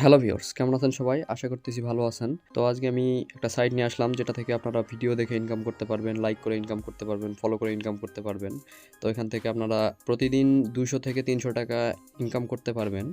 Hello viewers, কেমন আছেন সবাই? আশা করতেছি ভালো আছেন। তো আজকে আমি একটা সাইট নিয়ে আসলাম যেটা থেকে আপনারা ভিডিও দেখে ইনকাম করতে পারবেন, লাইক করে ইনকাম করতে পারবেন, ফলো করে ইনকাম করতে পারবেন। তো এখান থেকে আপনারা প্রতিদিন ২০০ থেকে ৩০০ টাকা ইনকাম করতে পারবেন।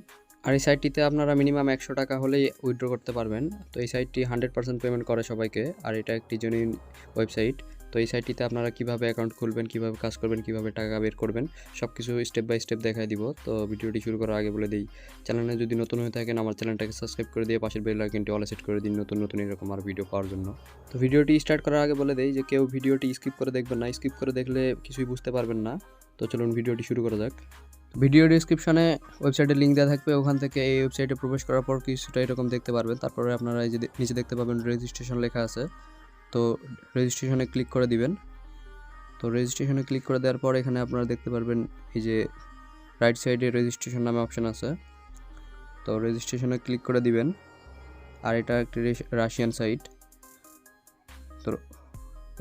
আর এই সাইটটিতে আপনারা মিনিমাম ১০০ টাকা হলেই উইথড্র করতে পারবেন। তো এই সাইটটি 100% পেমেন্ট করে সবাইকে, আর এটা একটি জেনুইন ওয়েবসাইট। তো এই সাইটটিতে আপনারা কিভাবে অ্যাকাউন্ট খুলবেন, কিভাবে কাজ করবেন, কিভাবে টাকা বের করবেন সবকিছু স্টেপ বাই স্টেপ দেখায় দিব। তো ভিডিওটি শুরু করার আগে বলে দেই, চ্যানেলে যদি নতুন হয়ে থাকেন আমার চ্যানেলটাকে সাবস্ক্রাইব করে দিয়ে পাশের বেল আইকনটি অলে সেট করে দিন নতুন এরকম আর ভিডিও পাওয়ার জন্য। তো ভিডিওটি স্টার্ট করার আগে বলে দেই যে কেউ ভিডিওটি স্কিপ করে দেখবেন না, স্কিপ করে দেখলে কিছুই বুঝতে পারবেন না। তো চলুন ভিডিওটি শুরু করা যাক। ভিডিও ডিসক্রিপশনে ওয়েবসাইটের লিঙ্ক দেওয়া থাকবে, ওখান থেকে এই ওয়েবসাইটে প্রবেশ করার পর কিছুটা এরকম দেখতে পারবেন। তারপরে আপনারা এই যে নিচে দেখতে পাবেন রেজিস্ট্রেশন লেখা আছে, তো রেজিস্ট্রেশনে ক্লিক করে দিবেন। তো রেজিস্ট্রেশনে ক্লিক করে দেওয়ার পর এখানে আপনারা দেখতে পারবেন এই যে রাইট সাইডে রেজিস্ট্রেশন নামে অপশন আছে, তো রেজিস্ট্রেশনে ক্লিক করে দিবেন। আর এটা একটি রাশিয়ান সাইট। তো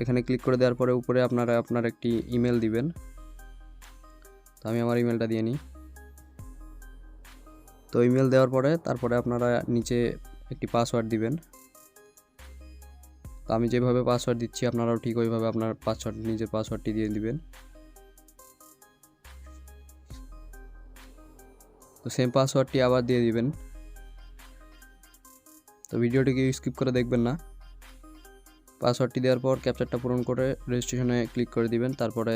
এখানে ক্লিক করে দেওয়ার পরে উপরে আপনারা আপনার একটি ইমেল দিবেন। তো আমি আমার ইমেলটা দিয়ে নিই। তো ইমেল দেওয়ার পরে তারপরে আপনারা নিচে একটি পাসওয়ার্ড দিবেন। তো আমি যেভাবে পাসওয়ার্ড দিচ্ছি আপনারাও ঠিক ওইভাবে আপনার নিজের পাসওয়ার্ডটি দিয়ে দিবেন। তো সেম পাসওয়ার্ডটি আবার দিয়ে দিবেন। তো ভিডিওটিকে স্কিপ করে দেখবেন না। পাসওয়ার্ডটি দেওয়ার পর ক্যাপচারটা পূরণ করে রেজিস্ট্রেশনে ক্লিক করে দিবেন। তারপরে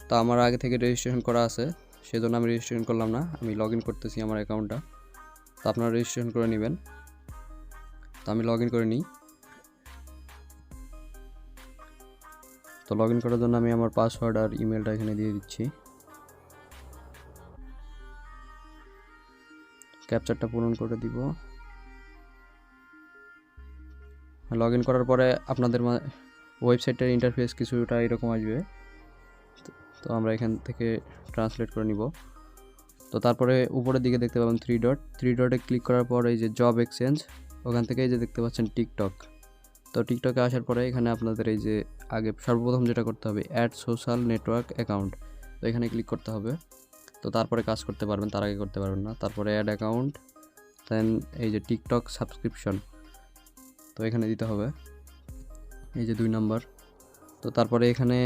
তো আমার আগে থেকে রেজিস্ট্রেশন করা আছে, সেজন্য আমি রেজিস্ট্রেশন করলাম না, আমি লগ ইন করতেছি আমার অ্যাকাউন্টটা। তো আপনারা রেজিস্ট্রেশন করে নেবেন। তো আমি লগ ইন করে নিই। তো লগ ইন করার জন্য আমি আমার পাসওয়ার্ড আর ইমেলটা এখানে দিয়ে দিচ্ছি। ক্যাপচারটা পূরণ করে দিব। লগ ইন করার পরে আপনাদের ওয়েবসাইটের ইন্টারফেস কিছুটা এরকম আসবে। তো আমরা এখান থেকে ট্রান্সলেট করে নিব। তো তারপরে উপরের দিকে দেখতে পাবেন থ্রি ডটে ক্লিক করার পর এই যে জব এক্সচেঞ্জ, ওখান থেকে এই যে দেখতে পাচ্ছেন টিকটক। তো টিকটকে আসার পরে এখানে আপনাদের এই যে আগে সর্বপ্রথম যেটা করতে হবে অ্যাড সোশ্যাল নেটওয়ার্ক অ্যাকাউন্ট, তো এখানে ক্লিক করতে হবে। তো তারপরে কাজ করতে পারবেন, তার আগে করতে পারবেন না। তারপরে অ্যাড অ্যাকাউন্ট, দেন এই যে টিকটক সাবস্ক্রিপশন, তো এখানে দিতে হবে এই যে 2 নাম্বার। তো তারপরে এখানে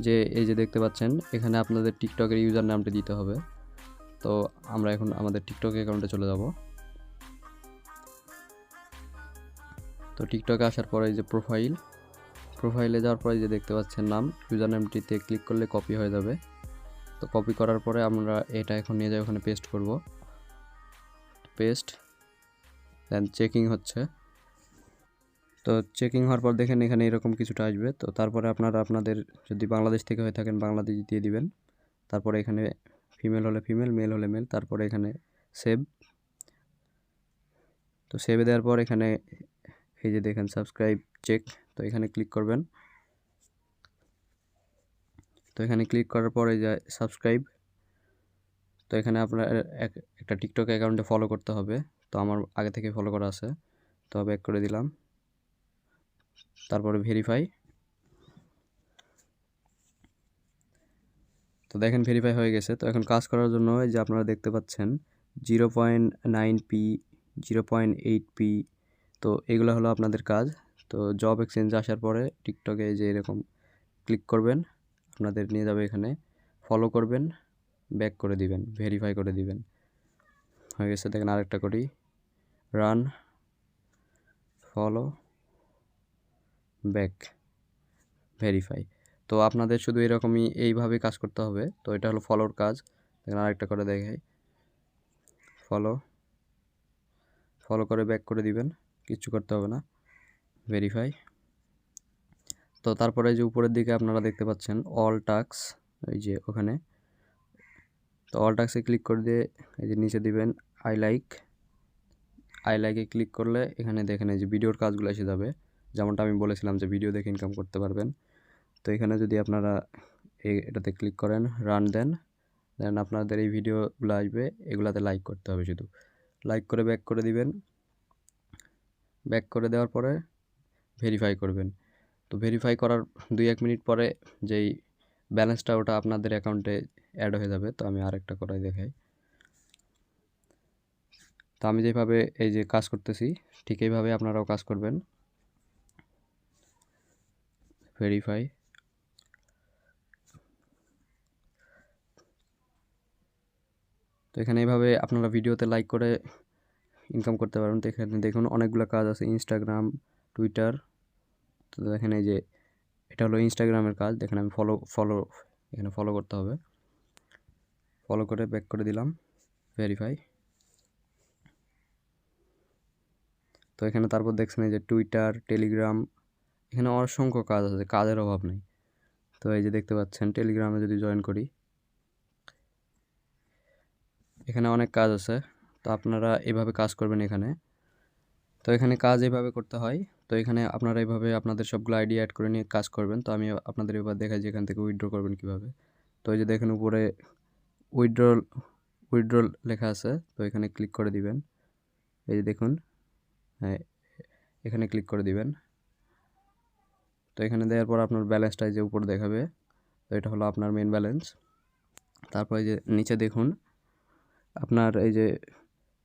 যে এই যে দেখতে পাচ্ছেন এখানে আপনাদের টিকটকের ইউজার নামটি দিতে হবে। তো আমরা এখন আমাদের টিকটক অ্যাকাউন্টে চলে যাব। তো টিকটকে আসার পরে এই যে প্রোফাইলে যাওয়ার পরে যে দেখতে পাচ্ছেন নাম, ইউজার নামটিতে ক্লিক করলে কপি হয়ে যাবে। তো কপি করার পরে আমরা এটা এখন নিয়ে যাই ওখানে পেস্ট করব। পেস্ট, দেন চেকিং হচ্ছে। তো চেকিং হওয়ার পর দেখেন এখানে এরকম কিছুটা আসবে। তো তারপরে আপনারা আপনাদের যদি বাংলাদেশ থেকে হয়ে থাকেন বাংলাদেশ দিয়ে দিবেন। তারপরে এখানে ফিমেল হলে ফিমেল, মেল হলে মেল। তারপরে এখানে সেভ। তো সেভে দেওয়ার পর এখানে এই যে দেখেন সাবস্ক্রাইব চেক, তো এখানে ক্লিক করবেন। তো এখানে ক্লিক করার পরে যে সাবস্ক্রাইব, তো এখানে আপনার একটা টিকটক অ্যাকাউন্টে ফলো করতে হবে। তো আমার আগে থেকে ফলো করা আছে, তো ব্যাক করে দিলাম। তারপরে ভেরিফাই। তো দেখেন ভেরিফাই হয়ে গেছে। তো এখন কাজ করার জন্য এই যে আপনারা দেখতে পাচ্ছেন 0.9p, 0.8p, তো এগুলো হলো আপনাদের কাজ। তো জব এক্সচেঞ্জ আসার পরে টিকটকে এই যে এরকম ক্লিক করবেন, আপনাদের নিয়ে যাবে এখানে, ফলো করবেন, ব্যাক করে দিবেন, ভেরিফাই করে দিবেন। হয়ে গেছে, দেখেন আরেকটা করি, রান, ফলো, ব্যাক, ভেরিফাই। তো আপনাদের শুধু এরকমই এইভাবে কাজ করতে হবে। তো এটা হলো ফলোর কাজ। দেখেন আরেকটা করে দেখাই, ফলো করে ব্যাক করে দিবেন, কিচ্ছু করতে হবে না, ভেরিফাই। তো তারপরে যে উপরের দিকে আপনারা দেখতে পাচ্ছেন অল টাস্ক, এই যে ওখানে, তো অল টাস্কে ক্লিক করে দিয়ে এই যে নিচে দিবেন আই লাইকে ক্লিক করলে এখানে দেখেন এই যে ভিডিওর কাজগুলো এসে যাবে। যেমনটা আমি বলেছিলাম যে ভিডিও দেখে ইনকাম করতে পারবেন। তো এখানে যদি আপনারা এটাতে ক্লিক করেন, রান দেন আপনাদের এই ভিডিওগুলো আসবে, এগুলাতে লাইক করতে হবে, শুধু লাইক করে ব্যাক করে দিবেন। ব্যাক করে দেওয়ার পরে ভেরিফাই করবেন। তো ভেরিফাই করার 2-1 মিনিট পরে যেই ব্যালেন্সটা ওটা আপনাদের অ্যাকাউন্টে অ্যাড হয়ে যাবে। তো আমি আরেকটা করাই দেখাই। তো আমি যেভাবে এই যে কাজ করতেছি ঠিক এইভাবে আপনারাও কাজ করবেন। ভেরিফাই। তো এখানে এইভাবে আপনারা ভিডিওতে লাইক করে ইনকাম করতে পারবেন। তো এখানে দেখুন অনেকগুলো কাজ আছে, ইনস্টাগ্রাম, টুইটার। তো দেখেন এই যে এটা হলো ইনস্টাগ্রামের কাজ। দেখেন আমি এখানে ফলো করতে হবে, ফলো করে ব্যাক করে দিলাম, ভেরিফাই। তো এখানে তারপর দেখছেন এই যে টুইটার, টেলিগ্রাম, এখানে অসংখ্য কাজ আছে, কাজের অভাব নেই। তো এই যে দেখতে পাচ্ছেন টেলিগ্রামে যদি জয়েন করি, এখানে অনেক কাজ আছে। তো আপনারা এভাবে কাজ করবেন এখানে। তো এখানে কাজ এভাবে করতে হয়। তো এখানে আপনারা এভাবে আপনাদের সবগুলো আইডি অ্যাড করে নিয়ে কাজ করবেন। তো আমি আপনাদের এবার দেখাই যে এখান থেকে উইথড্র করবেন কীভাবে। তো এই যে দেখেন উপরে উইথড্রল লেখা আছে। তো এখানে ক্লিক করে দিবেন। এই যে দেখুন, হ্যাঁ, এখানে ক্লিক করে দিবেন। তো এখানে দেওয়ার পর আপনার ব্যালেন্সটা এই যে উপরে দেখাবে। তো এটা হলো আপনার মেন ব্যালেন্স। তারপর এই যে নিচে দেখুন আপনার এই যে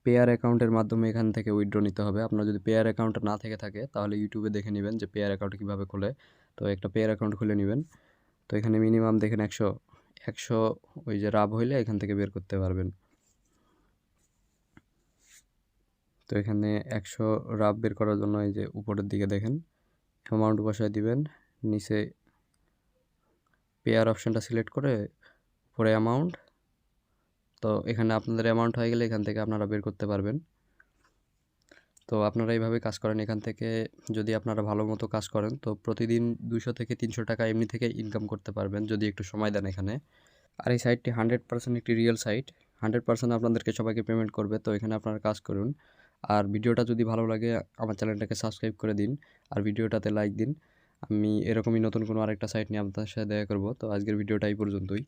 পেয়ার অ্যাকাউন্টের মাধ্যমে এখান থেকে উইথড্র নিতে হবে। আপনার যদি পেয়ার অ্যাকাউন্ট না থেকে থাকে তাহলে ইউটিউবে দেখে নেবেন যে পেয়ার অ্যাকাউন্ট কীভাবে খোলে। তো একটা পেয়ার অ্যাকাউন্ট খুলে নেবেন। তো এখানে মিনিমাম দেখেন 100 ওই যে রাব হইলে এখান থেকে বের করতে পারবেন। তো এখানে 100 রাব বের করার জন্য এই যে উপরের দিকে দেখেন অ্যামাউন্ট বসায় দিবেন, নিচে পেয়ার অপশানটা সিলেক্ট করে উপরে অ্যামাউন্ট। তো এখানে আপনাদের অ্যামাউন্ট হয়ে গেলে এখান থেকে আপনারা বের করতে পারবেন। তো আপনারা এইভাবে কাজ করেন। এখান থেকে যদি আপনারা ভালো মতো কাজ করেন তো প্রতিদিন 200 থেকে 300 টাকা এমনি থেকে ইনকাম করতে পারবেন যদি একটু সময় দেন এখানে। আর এই সাইটটি 100% একটি রিয়েল সাইট, 100% আপনাদেরকে সবাইকে পেমেন্ট করবে। তো এখানে আপনারা কাজ করুন। আর ভিডিওটা যদি ভালো লাগে আমার চ্যানেলটাকে সাবস্ক্রাইব করে দিন আর ভিডিওটাতে লাইক দিন। আমি এরকমই নতুন কোনো আরেকটা সাইট নিয়ে আপনাদের সাথে দেখা করব। তো আজকের ভিডিওটা এই পর্যন্তই।